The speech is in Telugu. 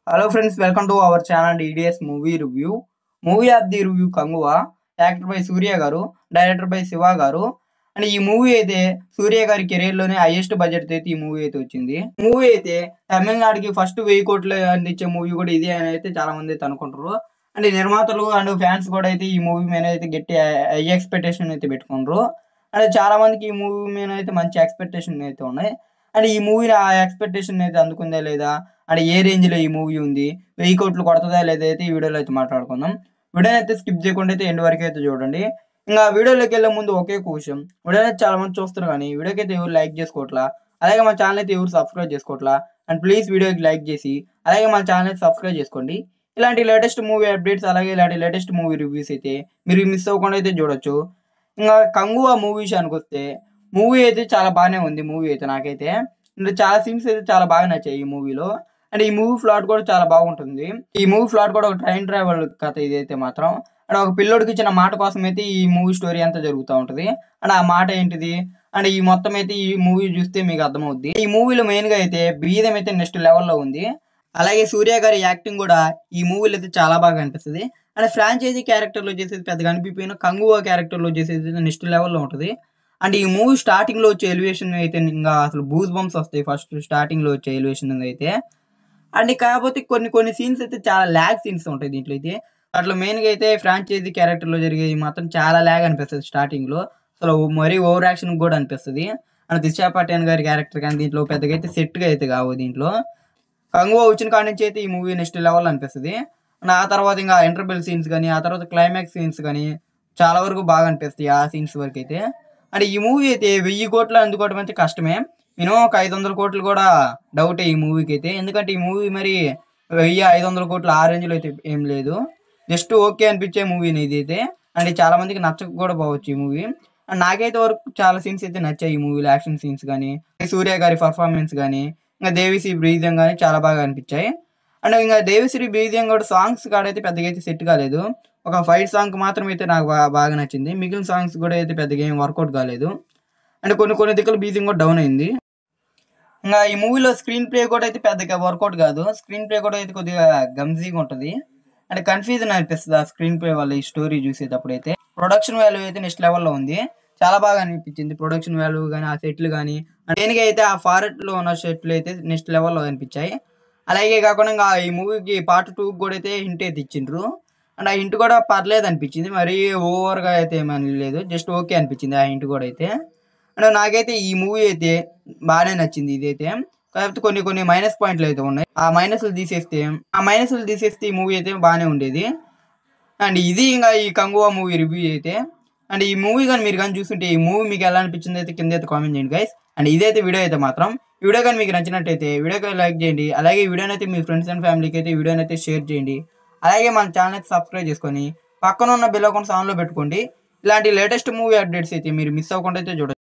Hello friends, welcome to our channel DDS Movie Review. Movie of the review Kanguva, acted by Surya Garu, directed by Siva Garu. And ఈ మూవీ అయితే సూర్య గారి కెరీర్ లోనే హైయెస్ట్ బడ్జెట్ అయితే ఈ మూవీ అయితే వచ్చింది. మూవీ అయితే తమిళనాడుకి ఫస్ట్ 1000 కోట్లు అందించే మూవీ కూడా ఇది అని అయితే చాలా మంది అయితే అనుకుంటారు. అండ్ నిర్మాతలు అండ్ ఫ్యాన్స్ కూడా అయితే ఈ మూవీ మీద అయితే గట్టి హై ఎక్స్పెక్టేషన్ అయితే పెట్టుకుంటారు. అండ్ చాలా మందికి ఈ మూవీ మీద అయితే మంచి ఎక్స్పెక్టేషన్ అయితే ఉన్నాయి. అండ్ ఈ మూవీ ఆ ఎక్స్పెక్టేషన్ అయితే అందుకుందా లేదా, అండ్ ఏ రేంజ్ లో ఈ మూవీ ఉంది, 1000 కోట్లు కొడుతుందా లేదా అయితే ఈ వీడియోలో అయితే మాట్లాడుకుందాం. వీడియోని అయితే స్కిప్ చేయకుండా అయితే ఎండ్ వరకు అయితే చూడండి. ఇంకా వీడియోలోకి వెళ్ళే ముందు ఒకే క్వశ్చన్, వీడియో అయితే చాలా మంది చూస్తారు కానీ వీడియోకి అయితే ఎవరు లైక్ చేసుకోవట్లా, అలాగే మన ఛానల్ అయితే ఎవరు సబ్స్క్రైబ్ చేసుకోవట్లా. అండ్ ప్లీజ్ వీడియోకి లైక్ చేసి అలాగే మన ఛానల్ అయితే సబ్స్క్రైబ్ చేసుకోండి. ఇలాంటి లేటెస్ట్ మూవీ అప్డేట్స్ అలాగే ఇలాంటి లేటెస్ట్ మూవీ రివ్యూస్ అయితే మీరు మిస్ అవ్వకుండా అయితే చూడొచ్చు. ఇంకా కంగువా మూవీ విషయానికి వస్తే మూవీ అయితే చాలా బాగానే ఉంది. మూవీ అయితే నాకైతే చాలా సీన్స్ అయితే చాలా బాగా నచ్చాయి ఈ మూవీలో. అండ్ ఈ మూవీ ప్లాట్ కూడా చాలా బాగుంటుంది. ఈ మూవీ ప్లాట్ కూడా ఒక ట్రైన్ ట్రావెల్ కథ ఇదైతే మాత్రం. అండ్ ఒక పిల్లోడికి ఇచ్చిన మాట కోసం అయితే ఈ మూవీ స్టోరీ అంతా జరుగుతూ ఉంటుంది. అండ్ ఆ మాట ఏంటిది అండ్ ఈ మొత్తం అయితే ఈ మూవీ చూస్తే మీకు అర్థమవుద్ది. ఈ మూవీలో మెయిన్ గా అయితే బీదం అయితే నెక్స్ట్ లెవెల్లో ఉంది. అలాగే సూర్య గారి యాక్టింగ్ కూడా ఈ మూవీలో అయితే చాలా బాగా అనిపిస్తుంది. అండ్ ఫ్రాంచైజీ క్యారెక్టర్ లో చేసేది పెద్దగా అనిపించిన కంగువా క్యారెక్టర్ లో చేసేది నెక్స్ట్ లెవెల్లో ఉంటుంది. అండ్ ఈ మూవీ స్టార్టింగ్ లో వచ్చే ఎలివేషన్ అయితే ఇంకా అసలు బూస్ బంప్స్ వస్తాయి ఫస్ట్ స్టార్టింగ్ లో వచ్చే ఎలివేషన్ అయితే. అండ్ కాకపోతే కొన్ని సీన్స్ అయితే చాలా ల్యాగ్ సీన్స్ ఉంటాయి దీంట్లో అయితే. అట్లా మెయిన్ గా అయితే ఫ్రాంచైజీ క్యారెక్టర్ లో జరిగేది మాత్రం చాలా ల్యాగ్ అనిపిస్తుంది స్టార్టింగ్ లో, అసలు మరీ ఓవర్ యాక్షన్ కూడా అనిపిస్తుంది. అండ్ దిశా పటాన్ గారి క్యారెక్టర్ కానీ దీంట్లో పెద్దగా అయితే సెట్ గా అయితే కావు. దీంట్లో కంగువా వచ్చిన కాడి నుంచి అయితే ఈ మూవీ నెక్స్ట్ లెవెల్ అనిపిస్తుంది. అండ్ ఆ తర్వాత ఇంకా ఇంటర్వెల్ సీన్స్ కానీ ఆ తర్వాత క్లైమాక్స్ సీన్స్ కానీ చాలా వరకు బాగా అనిపిస్తాయి ఆ సీన్స్ వరకు అయితే. అండ్ ఈ మూవీ అయితే 1000 కోట్లు అందుకోవడం అయితే కష్టమే, మినిమం ఒక 500 కోట్లు కూడా డౌటే ఈ మూవీకి అయితే. ఎందుకంటే ఈ మూవీ మరి 1500 కోట్లు ఆ రేంజ్ లో అయితే ఏం లేదు, జస్ట్ ఓకే అనిపించే మూవీని ఇది అయితే. అండ్ చాలా మందికి నచ్చక కూడా పోవచ్చు ఈ మూవీ. అండ్ నాకైతే వరకు చాలా సీన్స్ అయితే నచ్చాయి ఈ మూవీలో, యాక్షన్ సీన్స్ కానీ సూర్య గారి పర్ఫార్మెన్స్ కానీ ఇంకా దేవిశ్రీ బ్రీజింగ్ కానీ చాలా బాగా అనిపించాయి. అండ్ ఇంకా దేవిశ్రీ బ్రీజింగ్ కూడా సాంగ్స్ కాడైతే పెద్దగా అయితే సెట్ కాలేదు. ఒక ఫైట్ సాంగ్ మాత్రం అయితే నాకు బాగా నచ్చింది, మిగిలిన సాంగ్స్ కూడా అయితే పెద్దగా ఏం వర్కౌట్ కాలేదు. అండ్ కొన్ని దిక్కులు బీజింగ్ కూడా డౌన్ అయింది. ఇంకా ఈ మూవీలో స్క్రీన్ ప్లే కూడా అయితే పెద్దగా వర్కౌట్ కాదు, స్క్రీన్ ప్లే కూడా అయితే కొద్దిగా గమ్జీగా ఉంటుంది. అంటే కన్ఫ్యూజన్ అనిపిస్తుంది ఆ స్క్రీన్ ప్లే వల్ల ఈ స్టోరీ చూసేటప్పుడు అయితే. ప్రొడక్షన్ వాల్యూ అయితే నెక్స్ట్ లెవెల్లో ఉంది, చాలా బాగా అనిపించింది ప్రొడక్షన్ వాల్యూ కానీ ఆ సెట్లు కానీ. దేనికి అయితే ఆ ఫారెస్ట్ లో ఉన్న సెట్లు అయితే నెక్స్ట్ లెవెల్లో అనిపించాయి. అలాగే కాకుండా ఇంకా ఈ మూవీకి పార్ట్ 2 కూడా అయితే హింట్ అయితే ఇచ్చిండ్రు. అండ్ ఆ హింట్ కూడా పర్లేదు అనిపించింది, మరీ ఓవర్ గా అయితే ఏమని లేదు, జస్ట్ ఓకే అనిపించింది ఆ హింట్ కూడా అయితే. అండ్ నాకైతే ఈ మూవీ అయితే బాగానే నచ్చింది ఇదైతే. కాకపోతే కొన్ని మైనస్ పాయింట్లు అయితే ఉన్నాయి, ఆ మైనస్లు తీసేస్తే ఈ మూవీ అయితే బాగానే ఉండేది. అండ్ ఇది ఇంకా ఈ కంగువా మూవీ రివ్యూ అయితే. అండ్ ఈ మూవీ కానీ మీరు కానీ చూస్తుంటే ఈ మూవీ మీకు ఎలా అనిపించింది అయితే కింద అయితే కామెంట్ చేయండి గైస్. అండ్ ఇదైతే వీడియో అయితే మాత్రం ఈ వీడియో కానీ మీకు నచ్చినట్టయితే వీడియోకి లైక్ చేయండి, అలాగే ఈ వీడియోని అయితే మీ ఫ్రెండ్స్ అండ్ ఫ్యామిలీకి అయితే వీడియోని అయితే షేర్ చేయండి. అలాగే మన ఛానల్ అయితే సబ్స్క్రైబ్ చేసుకొని పక్కన ఉన్న బెల్ ఐకాన్ ఆన్లో పెట్టుకోండి. ఇలాంటి లేటెస్ట్ మూవీ అప్డేట్స్ అయితే మీరు మిస్ అవ్వకుండా అయితే చూడండి.